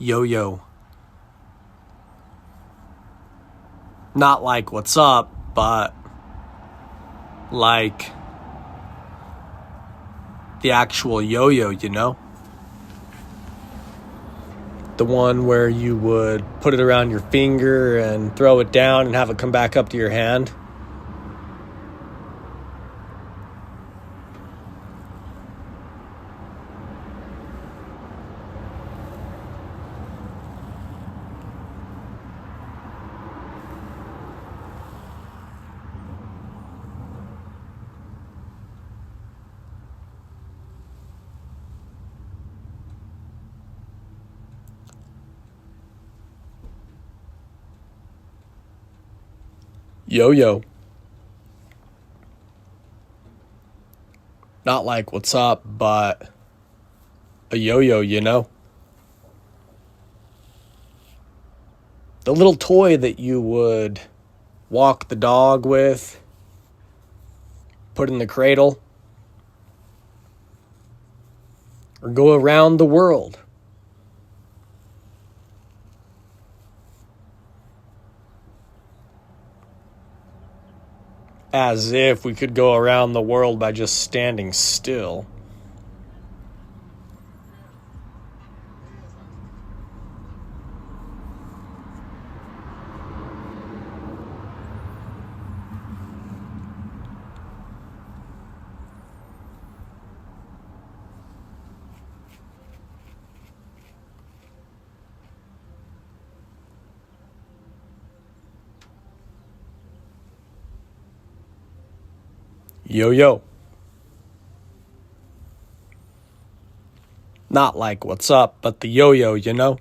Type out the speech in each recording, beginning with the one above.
yo-yo. Not like what's up, but like the actual yo-yo, you know? The one where you would put it around your finger and throw it down and have it come back up to your hand. Yo-yo. Not like what's up, but a yo-yo, you know? The little toy that you would walk the dog with, put in the cradle, or go around the world. As if we could go around the world by just standing still. Yo-yo. Not like what's up, but the yo-yo, you know?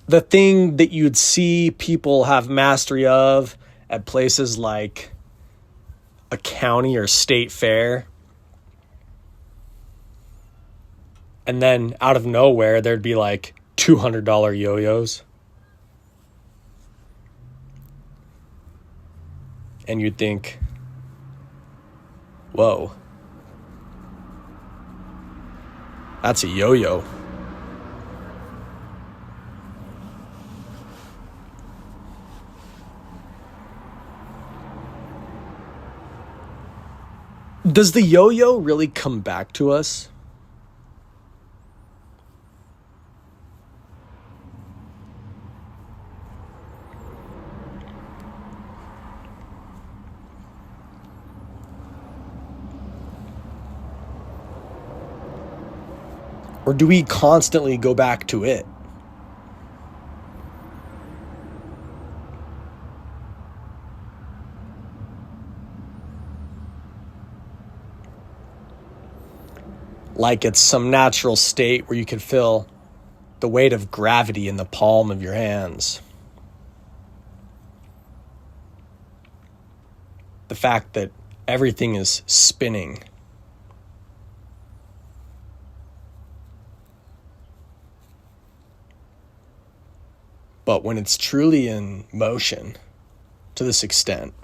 The thing that you'd see people have mastery of at places like a county or state fair. And then out of nowhere, there'd be like $200 yo-yos. And you'd think, whoa, that's a yo-yo. Does the yo-yo really come back to us? Or do we constantly go back to it? Like it's some natural state where you can feel the weight of gravity in the palm of your hands. The fact that everything is spinning. But when it's truly in motion to this extent,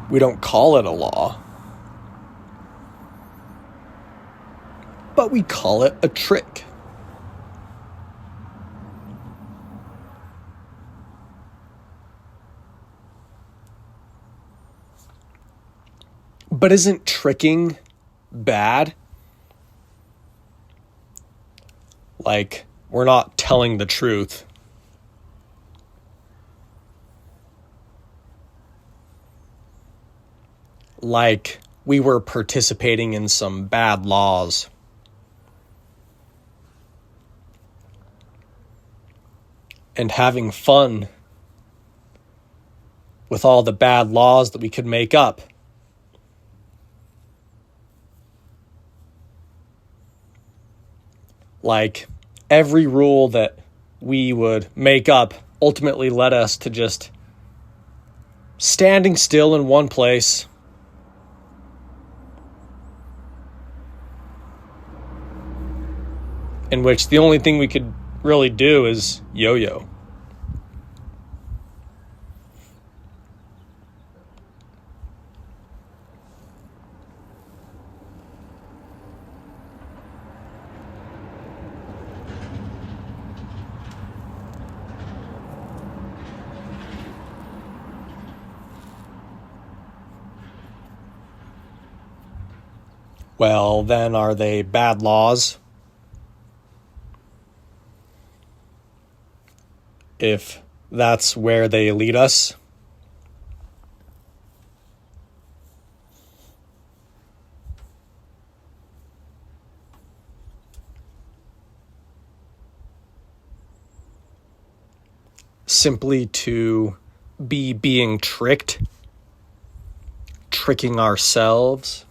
we don't call it a law, but we call it a trick. But isn't tricking bad? Like, we're not telling the truth. Like we were participating in some bad laws. and having fun with all the bad laws that we could make up. Like, every rule that we would make up ultimately led us to just standing still in one place, in which the only thing we could really do is yo-yo. Well, then are they bad laws? If that's where they lead us? Simply to be being tricked, tricking ourselves.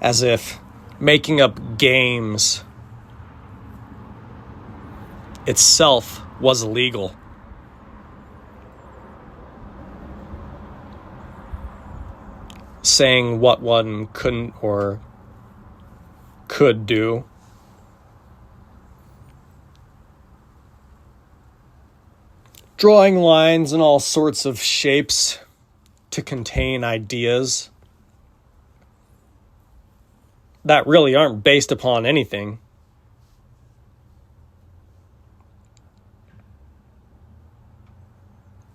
As if making up games itself was illegal. Saying what one couldn't or could do. Drawing lines in all sorts of shapes to contain ideas that really aren't based upon anything.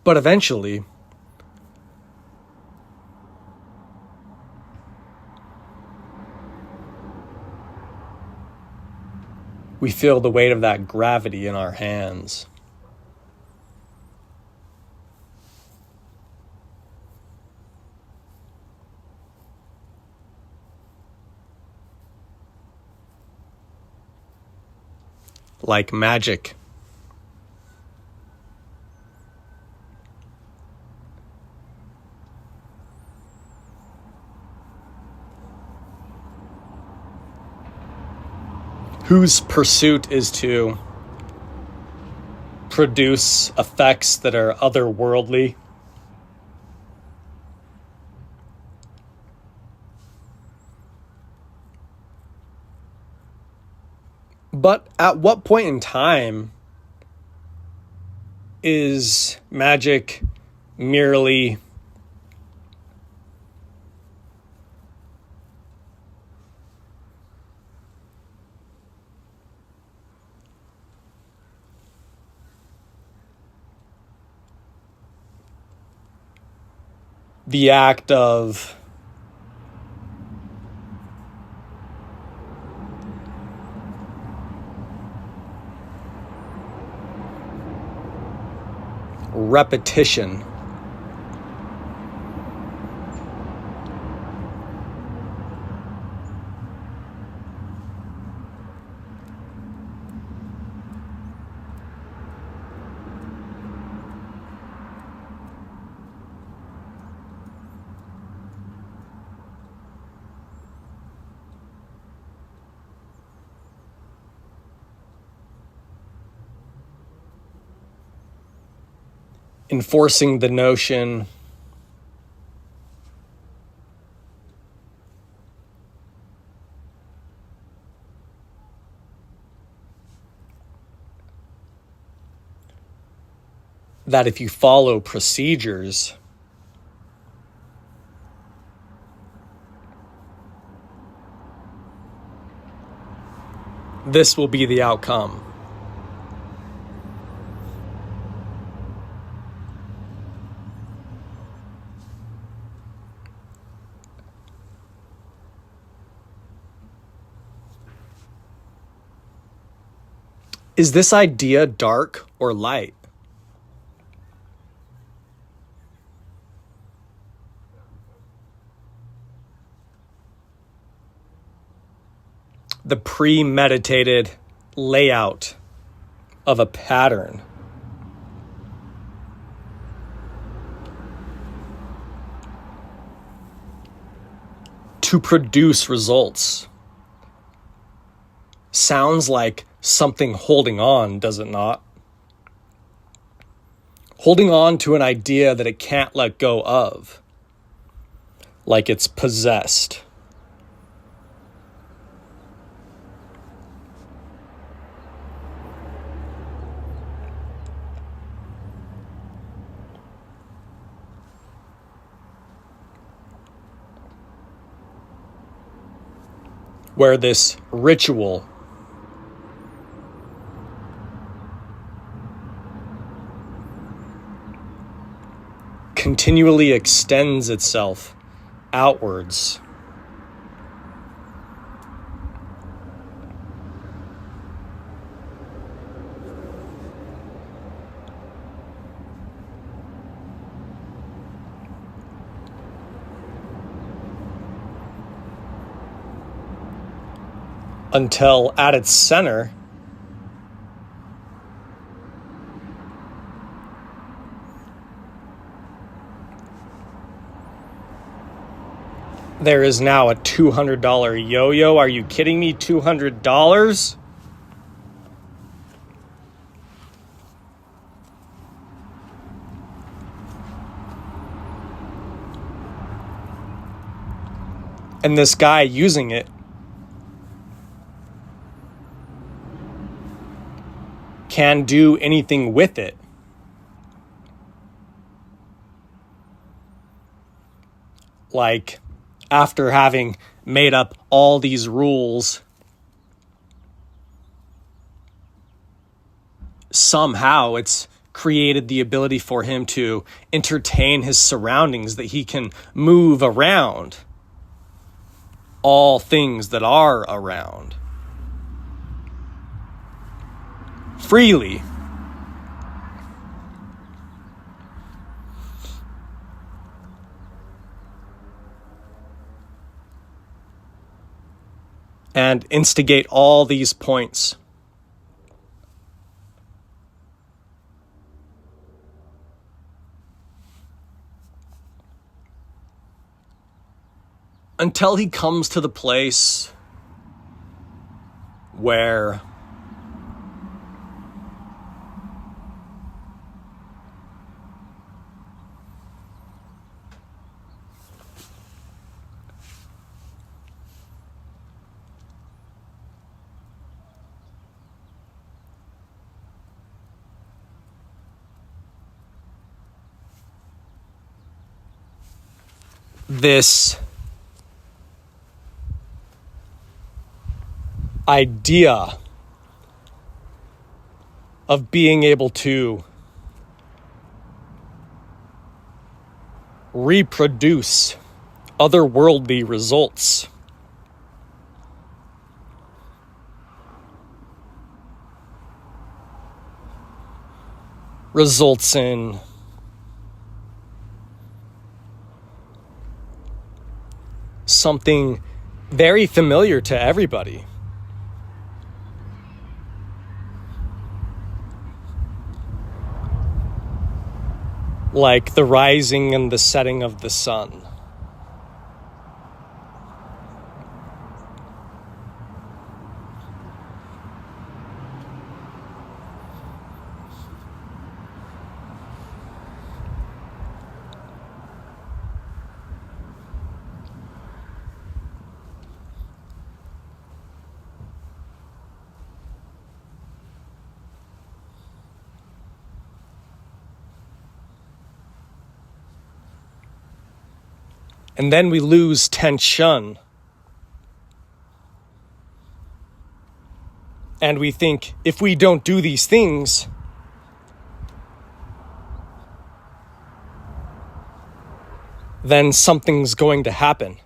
But eventually, we feel the weight of that gravity in our hands. Like magic. Whose pursuit is to produce effects that are otherworldly. But at what point in time is magic merely the act of repetition? Enforcing the notion that if you follow procedures, this will be the outcome. Is this idea dark or light? The premeditated layout of a pattern. To produce results. Sounds like something holding on, does it not? Holding on to an idea that it can't let go of, like it's possessed. Where this ritual continually extends itself outwards. Until at its center, there is now a $200 yo-yo. Are you kidding me? $200? And this guy using it can do anything with it. Like, after having made up all these rules, somehow it's created the ability for him to entertain his surroundings, that he can move around all things that are around freely. And instigate all these points. Until he comes to the place where this idea of being able to reproduce otherworldly results results in something very familiar to everybody. Like the rising and the setting of the sun. And then we lose tension. And we think, if we don't do these things, then something's going to happen.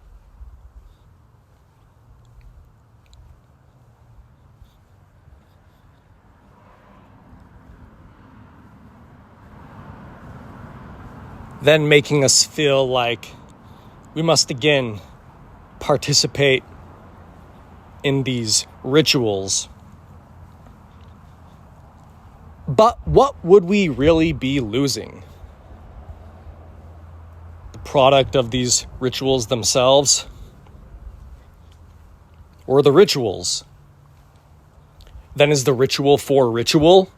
then making us feel like we must again participate in these rituals. But what would we really be losing? The product of these rituals themselves? Or the rituals? Then is the ritual for ritual?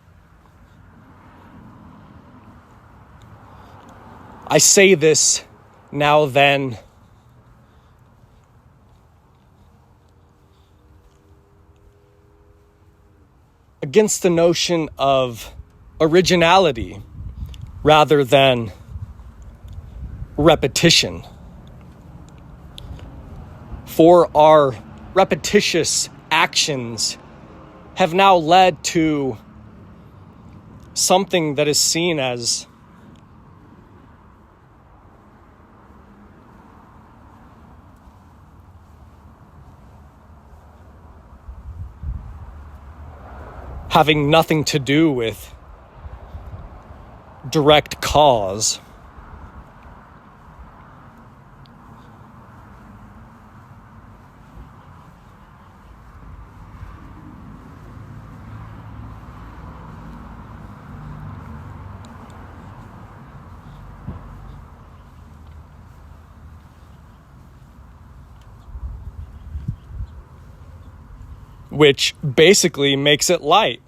I say this now then against the notion of originality rather than repetition. For our repetitious actions have now led to something that is seen as having nothing to do with direct cause. Which basically makes it light.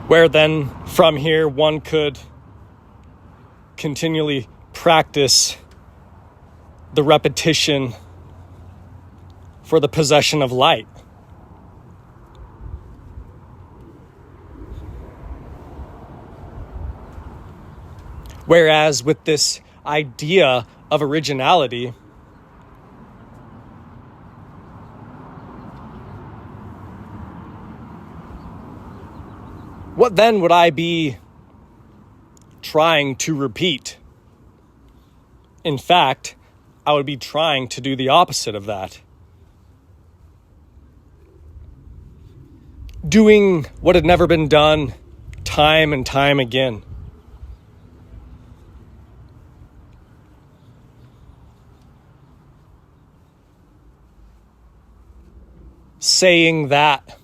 Where then from here one could continually practice the repetition for the possession of light. Whereas with this idea of originality, what then would I be trying to repeat? In fact, I would be trying to do the opposite of that. Doing what had never been done time and time again. Saying that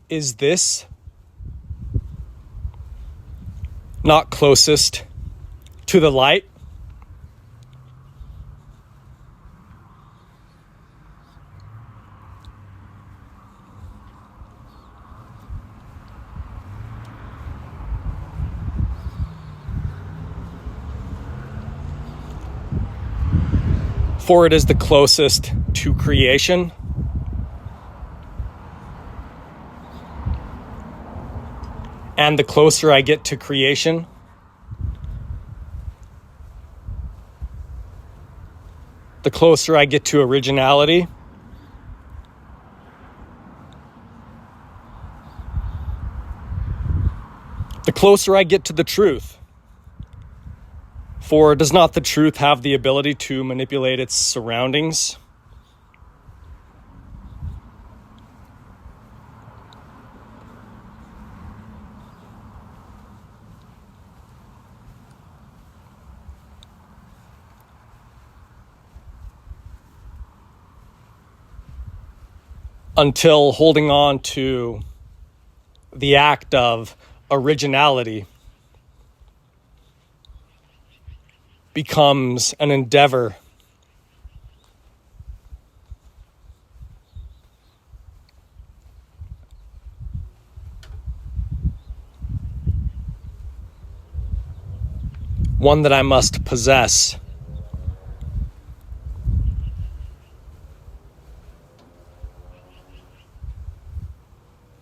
is this not closest to the light? For it is the closest to creation. And the closer I get to creation, the closer I get to originality. The closer I get to the truth. For does not the truth have the ability to manipulate its surroundings? Until holding on to the act of originality becomes an endeavor one that I must possess.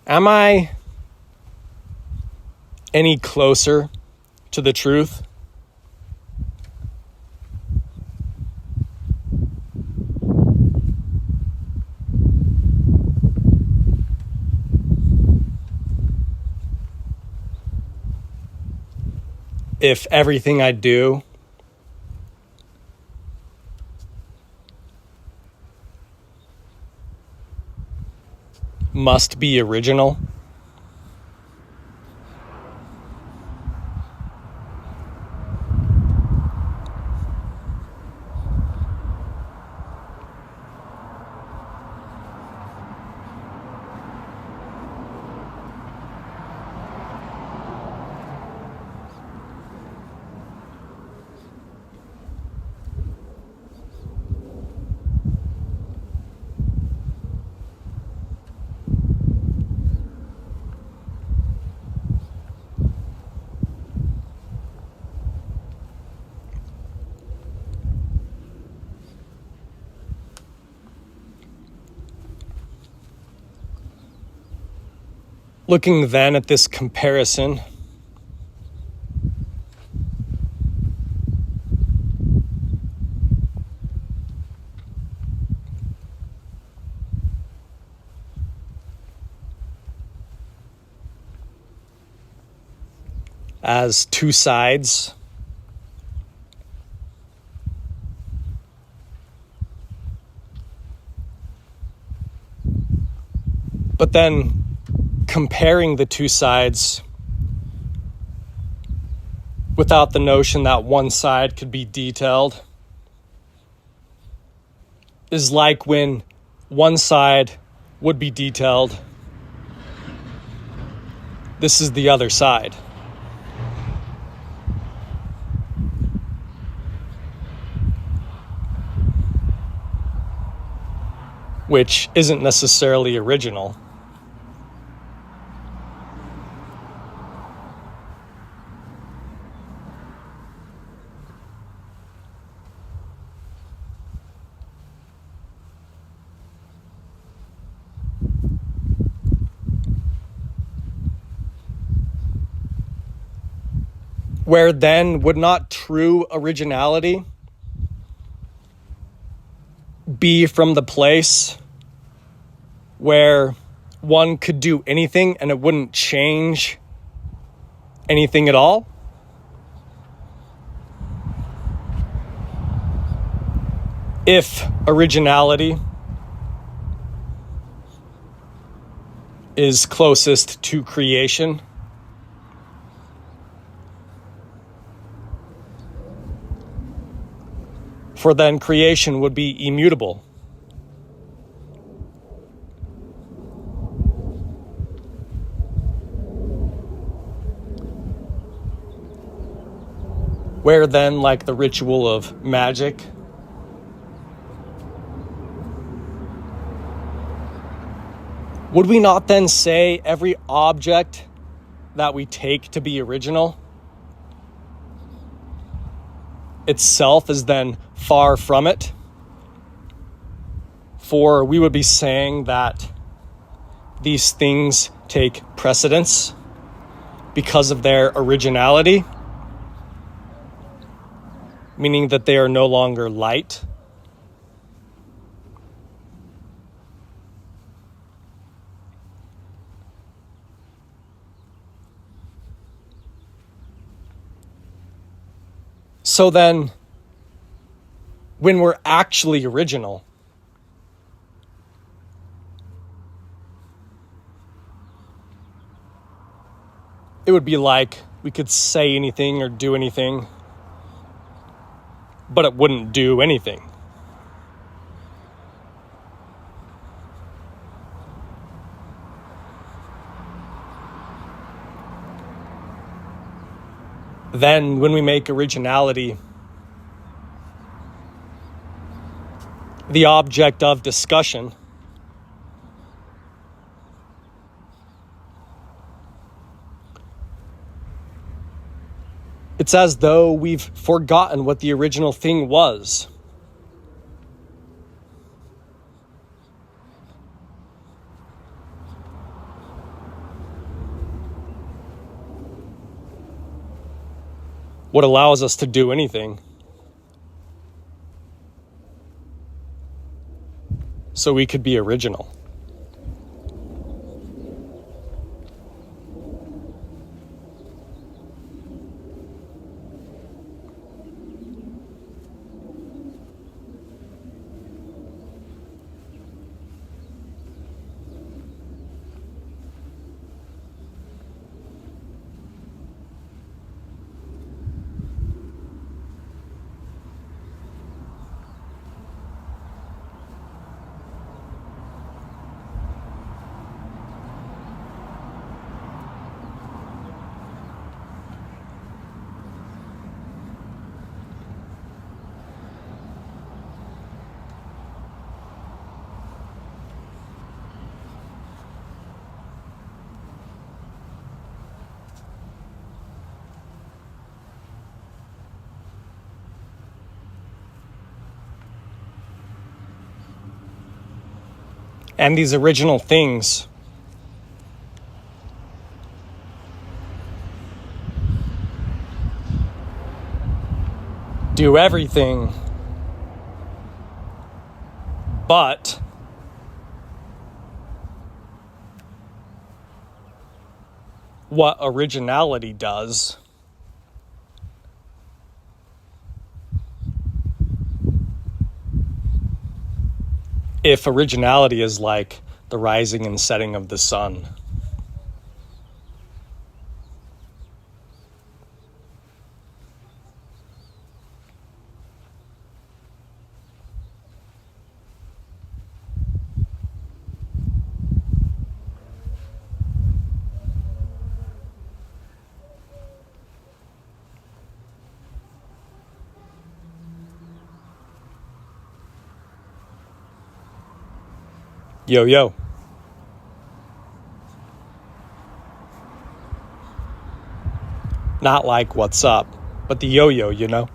Am I any closer to the truth? if everything I do must be original? Looking then at this comparison, as two sides, but then comparing the two sides without the notion that one side could be detailed is like when one side would be detailed. This is the other side. Which isn't necessarily original. Where then would not true originality be from the place where one could do anything and it wouldn't change anything at all? If originality is closest to creation, for then creation would be immutable. Where then, like the ritual of magic, would we not then say every object that we take to be original itself is then far from it? For we would be saying that these things take precedence because of their originality, meaning that they are no longer light. So then, when we're actually original, it would be like we could say anything or do anything, but it wouldn't do anything. Then, when we make originality the object of discussion, it's as though we've forgotten what the original thing was. What allows us to do anything. So we could be original. And these original things do everything but what originality does. If originality is like the rising and setting of the sun. Yo, yo. Not like what's up, but the yo-yo, you know?